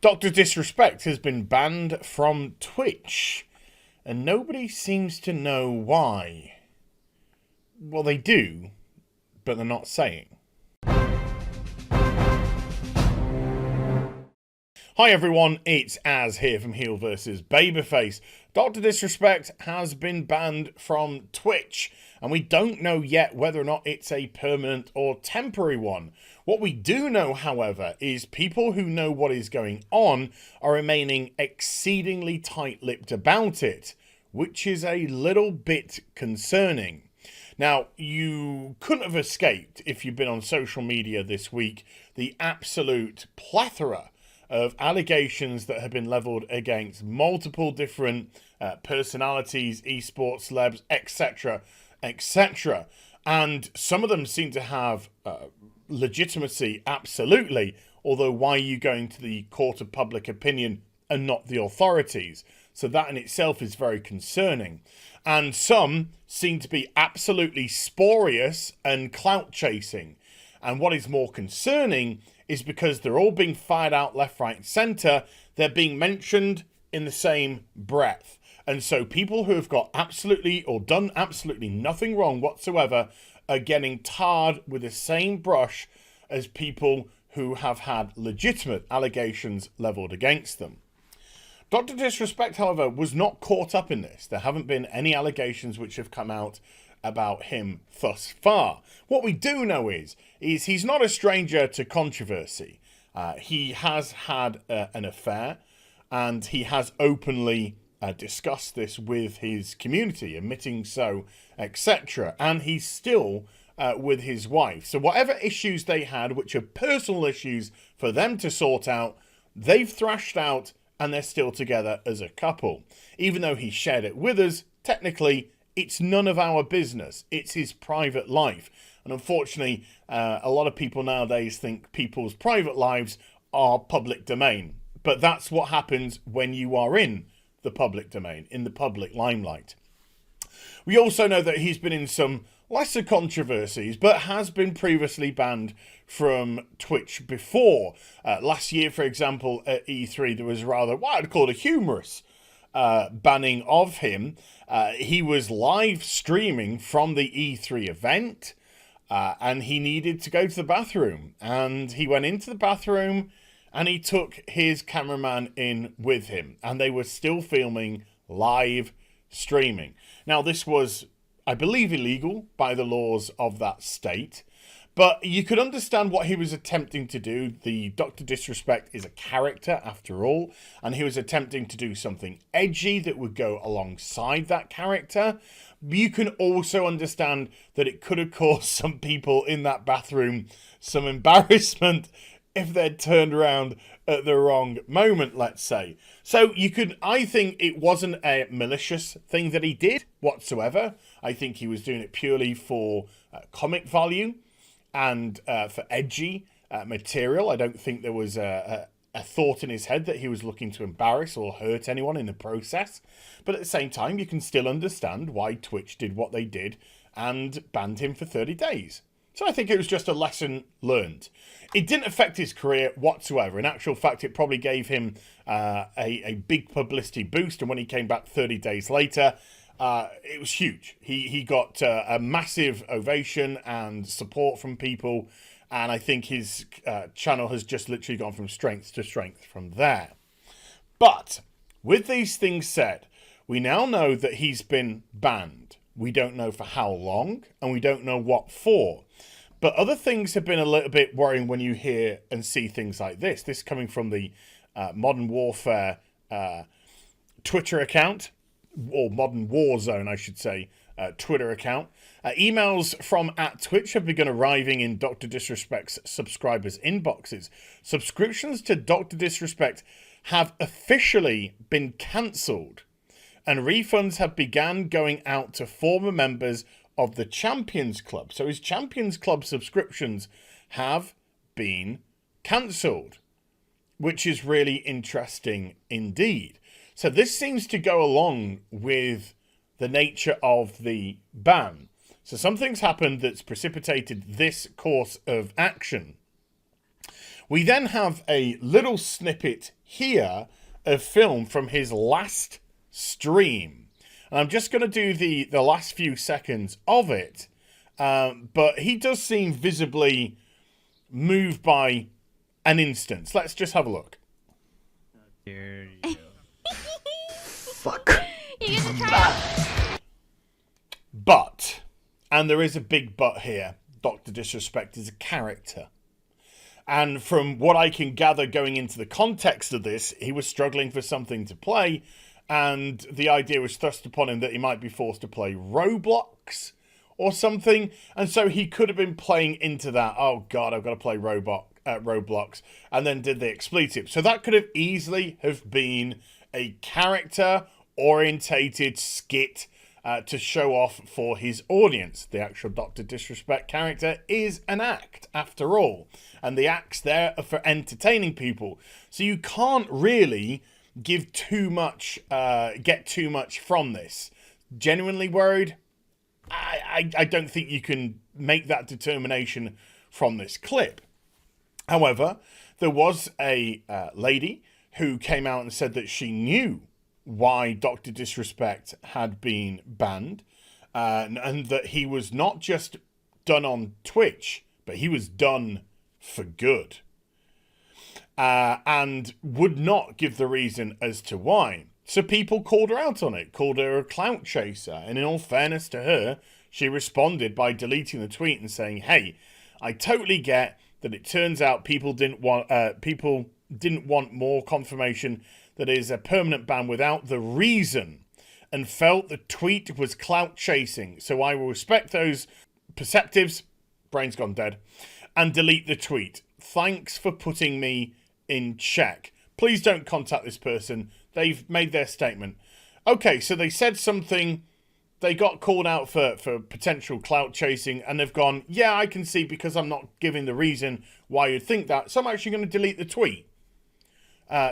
Dr. Disrespect has been banned from Twitch, and nobody seems to know why. Well, they do, but they're not saying. Hi everyone, it's Az here from HeelvsBabyface. Dr. Disrespect has been banned from Twitch, and we don't know yet whether or not it's a permanent or temporary one. What we do know, however, is people who know what is going on are remaining exceedingly tight-lipped about it, which is a little bit concerning. Now, you couldn't have escaped, if you've been on social media this week, the absolute plethora of allegations that have been levelled against multiple different personalities, esports celebs, etc., etc. And some of them seem to have legitimacy, absolutely, although why are you going to the court of public opinion and not the authorities? So that in itself is very concerning. And some seem to be absolutely spurious and clout chasing. And what is more concerning is because they're all being fired out left, right, and centre, they're being mentioned in the same breath. And so people who have got absolutely or done absolutely nothing wrong whatsoever are getting tarred with the same brush as people who have had legitimate allegations levelled against them. Dr. Disrespect, however, was not caught up in this. There haven't been any allegations which have come out about him thus far. What we do know is he's not a stranger to controversy. He has had an affair, and he has openly discussed this with his community, admitting so, etc. And he's still with his wife. So whatever issues they had, which are personal issues for them to sort out, they've thrashed out, and they're still together as a couple. Even though he shared it with us, technically, it's none of our business. It's his private life. And unfortunately, a lot of people nowadays think people's private lives are public domain. But that's what happens when you are in the public domain, in the public limelight. We also know that he's been in some lesser controversies, but has been previously banned from Twitch before. Last year, for example, at E3, there was rather what I'd call a humorous banning of him. He was live streaming from the E3 event, and he needed to go to the bathroom. And he went into the bathroom, and he took his cameraman in with him. And they were still filming live streaming. Now, this was, I believe, illegal by the laws of that state. But you could understand what he was attempting to do. The Dr. Disrespect is a character, after all, and he was attempting to do something edgy that would go alongside that character. You can also understand that it could have caused some people in that bathroom some embarrassment if they'd turned around at the wrong moment, let's say. So I think it wasn't a malicious thing that he did whatsoever. I think he was doing it purely for comic value and for edgy material. I don't think there was a thought in his head that he was looking to embarrass or hurt anyone in the process. But at the same time, you can still understand why Twitch did what they did and banned him for 30 days. So I think it was just a lesson learned. It didn't affect his career whatsoever. In actual fact, it probably gave him a big publicity boost. And when he came back 30 days later, it was huge. He got a massive ovation and support from people. And I think his channel has just literally gone from strength to strength from there. But with these things said, we now know that he's been banned. We don't know for how long, and we don't know what for. But other things have been a little bit worrying when you hear and see things like this. This coming from the Modern Warfare Twitter account, or Modern Warzone, I should say, Twitter account. Emails from @Twitch have begun arriving in Dr. Disrespect's subscribers' inboxes. Subscriptions to Dr. Disrespect have officially been cancelled, and refunds have begun going out to former members of the Champions Club. So his Champions Club subscriptions have been cancelled, which is really interesting indeed. So this seems to go along with the nature of the ban. So something's happened that's precipitated this course of action. We then have a little snippet here of film from his last stream. And I'm just going to do the last few seconds of it. But he does seem visibly moved by an instance. Let's just have a look. Dare you. Fuck. You get to try But, and there is a big but here, Dr. Disrespect is a character. And from what I can gather going into the context of this, he was struggling for something to play, and the idea was thrust upon him that he might be forced to play Roblox or something, and so he could have been playing into that, oh god, I've got to play Roblox, and then did the expletive. So that could have easily have been a character-orientated skit to show off for his audience. The actual Dr. Disrespect character is an act, after all, and the acts there are for entertaining people. So you can't really give too much, get too much from this. Genuinely worried? I don't think you can make that determination from this clip. However, there was a lady who came out and said that she knew why Dr. Disrespect had been banned, and that he was not just done on Twitch, but he was done for good. And would not give the reason as to why. So people called her out on it, called her a clout chaser, and in all fairness to her, she responded by deleting the tweet and saying, hey, I totally get that it turns out people didn't want more confirmation that is a permanent ban without the reason, and felt the tweet was clout chasing. So I will respect those perceptives, brain's gone dead, and delete the tweet. Thanks for putting me in check. Please don't contact this person. They've made their statement. Okay, so they said something. They got called out for potential clout chasing, and they've gone, yeah, I can see because I'm not giving the reason why you'd think that, so I'm actually going to delete the tweet.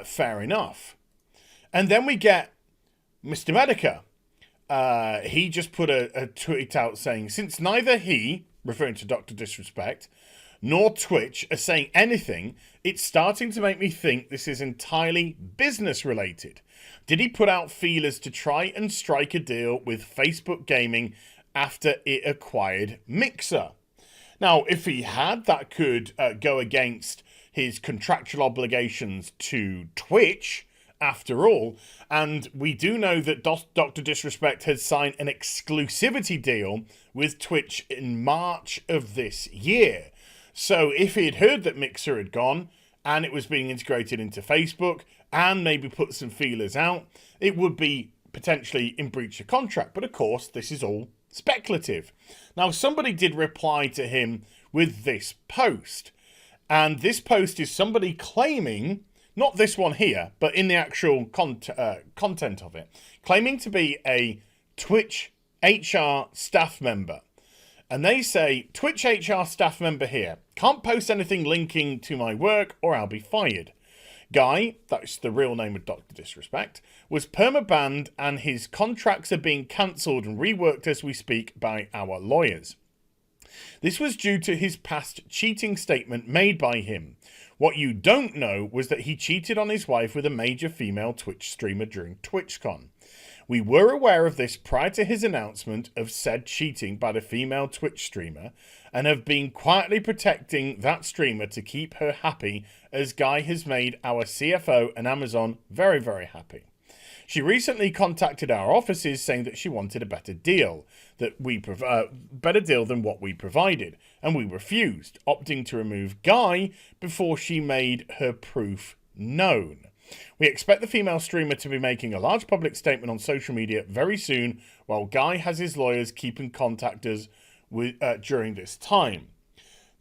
Fair enough. And then we get Mr. Medica. He just put a tweet out saying, since neither he, referring to Dr. Disrespect, nor Twitch are saying anything, it's starting to make me think this is entirely business related. Did he put out feelers to try and strike a deal with Facebook Gaming after it acquired Mixer? Now, if he had, that could go against his contractual obligations to Twitch, after all, and we do know that Dr. Disrespect has signed an exclusivity deal with Twitch in March of this year. So if he had heard that Mixer had gone, and it was being integrated into Facebook, and maybe put some feelers out, it would be potentially in breach of contract. But of course, this is all speculative. Now, somebody did reply to him with this post, and this post is somebody claiming, not this one here, but in the actual content of it, claiming to be a Twitch HR staff member. And they say, Twitch HR staff member here, can't post anything linking to my work or I'll be fired. Guy, that's the real name of Dr. Disrespect, was perma-banned and his contracts are being cancelled and reworked as we speak by our lawyers. This was due to his past cheating statement made by him. What you don't know was that he cheated on his wife with a major female Twitch streamer during TwitchCon. We were aware of this prior to his announcement of said cheating by the female Twitch streamer and have been quietly protecting that streamer to keep her happy, as Guy has made our CFO and Amazon very, very happy. She recently contacted our offices saying that she wanted a better deal, better deal than what we provided, and we refused, opting to remove Guy before she made her proof known. We expect the female streamer to be making a large public statement on social media very soon, while Guy has his lawyers keeping contact us with, during this time.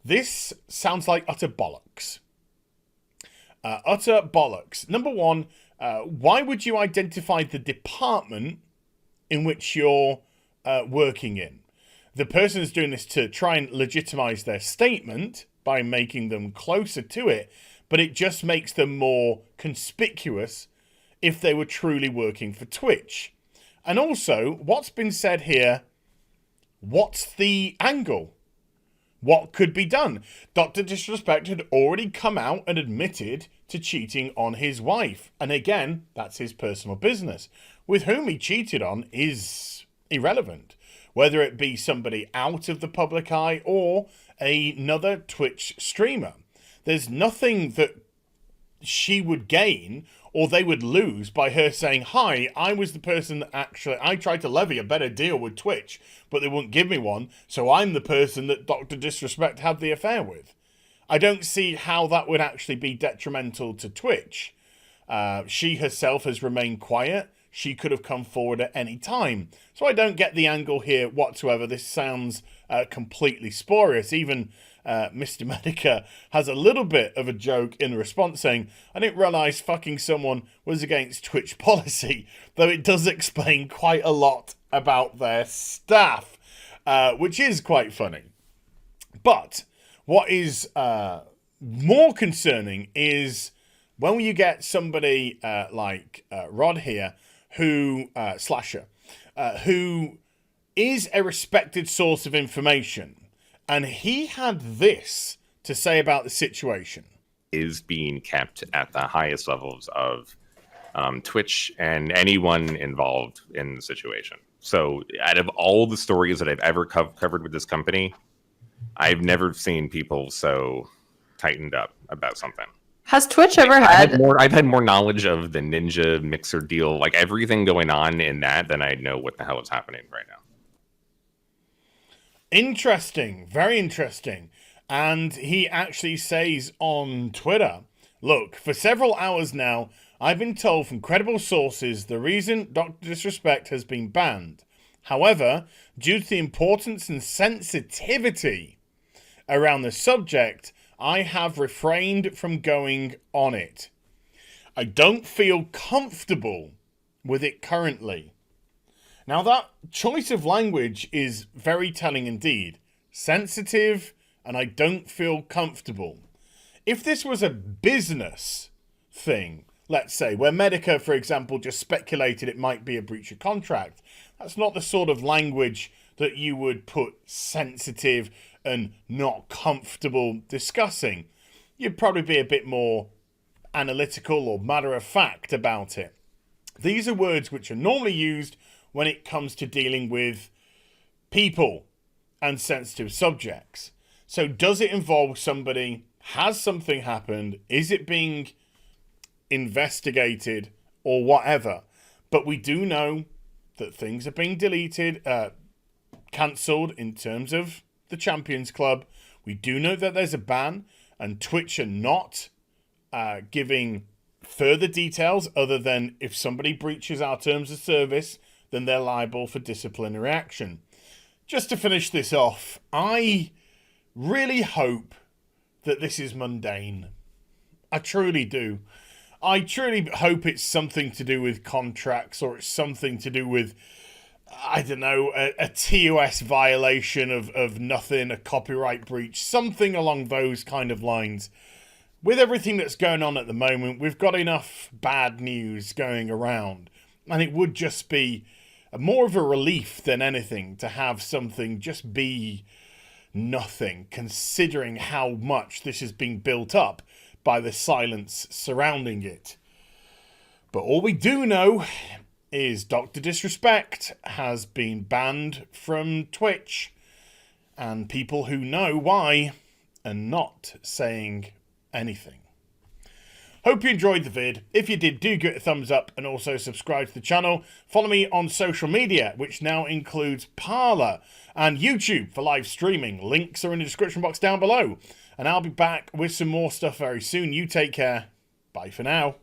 This sounds like utter bollocks. Utter bollocks. Number one, why would you identify the department in which you're working in? The person is doing this to try and legitimize their statement by making them closer to it, but it just makes them more conspicuous if they were truly working for Twitch. And also, what's been said here, what's the angle? what could be done? Dr. Disrespect had already come out and admitted to cheating on his wife. And again, that's his personal business. With whom he cheated on is irrelevant. Whether it be somebody out of the public eye or another Twitch streamer. There's nothing that she would gain or they would lose by her saying, hi, I was the person that I tried to levy a better deal with Twitch, but they wouldn't give me one, so I'm the person that Dr. Disrespect had the affair with. I don't see how that would actually be detrimental to Twitch. She herself has remained quiet. She could have come forward at any time. So I don't get the angle here whatsoever. This sounds completely spurious. Even Mr. Medica has a little bit of a joke in response saying, I didn't realise fucking someone was against Twitch policy, though it does explain quite a lot about their staff, which is quite funny. But what is more concerning is when you get somebody like Rod here, who Slasher, who is a respected source of information, and he had this to say about the situation. Is being kept at the highest levels of Twitch and anyone involved in the situation. So out of all the stories that I've ever covered with this company, I've never seen people so tightened up about something. Has Twitch ever had... I've had more knowledge of the Ninja Mixer deal, like everything going on in that, than I know what the hell is happening right now. Interesting. Very interesting. And he actually says on Twitter, look, for several hours now, I've been told from credible sources the reason Dr. Disrespect has been banned. However, due to the importance and sensitivity around the subject, I have refrained from going on it. I don't feel comfortable with it currently. Now that choice of language is very telling indeed. Sensitive, and I don't feel comfortable. If this was a business thing, let's say, where Medica, for example, just speculated it might be a breach of contract, that's not the sort of language that you would put sensitive and not comfortable discussing. You'd probably be a bit more analytical or matter of fact about it. These are words which are normally used when it comes to dealing with people and sensitive subjects. So does it involve somebody? Has something happened? Is it being investigated or whatever? But we do know that things are being deleted, cancelled in terms of the Champions Club. We do know that there's a ban, and Twitch are not giving further details other than if somebody breaches our terms of service, then they're liable for disciplinary action. Just to finish this off, I really hope that this is mundane. I truly do. I truly hope it's something to do with contracts, or it's something to do with, I don't know, a TOS violation of nothing, a copyright breach, something along those kind of lines. With everything that's going on at the moment, we've got enough bad news going around, and it would just be more of a relief than anything to have something just be nothing, considering how much this is being built up by the silence surrounding it. But all we do know is Dr. Disrespect has been banned from Twitch, and people who know why are not saying anything. Hope you enjoyed the vid. If you did, do give it a thumbs up and also subscribe to the channel. Follow me on social media, which now includes Parler and YouTube for live streaming. Links are in the description box down below. And I'll be back with some more stuff very soon. You take care. Bye for now.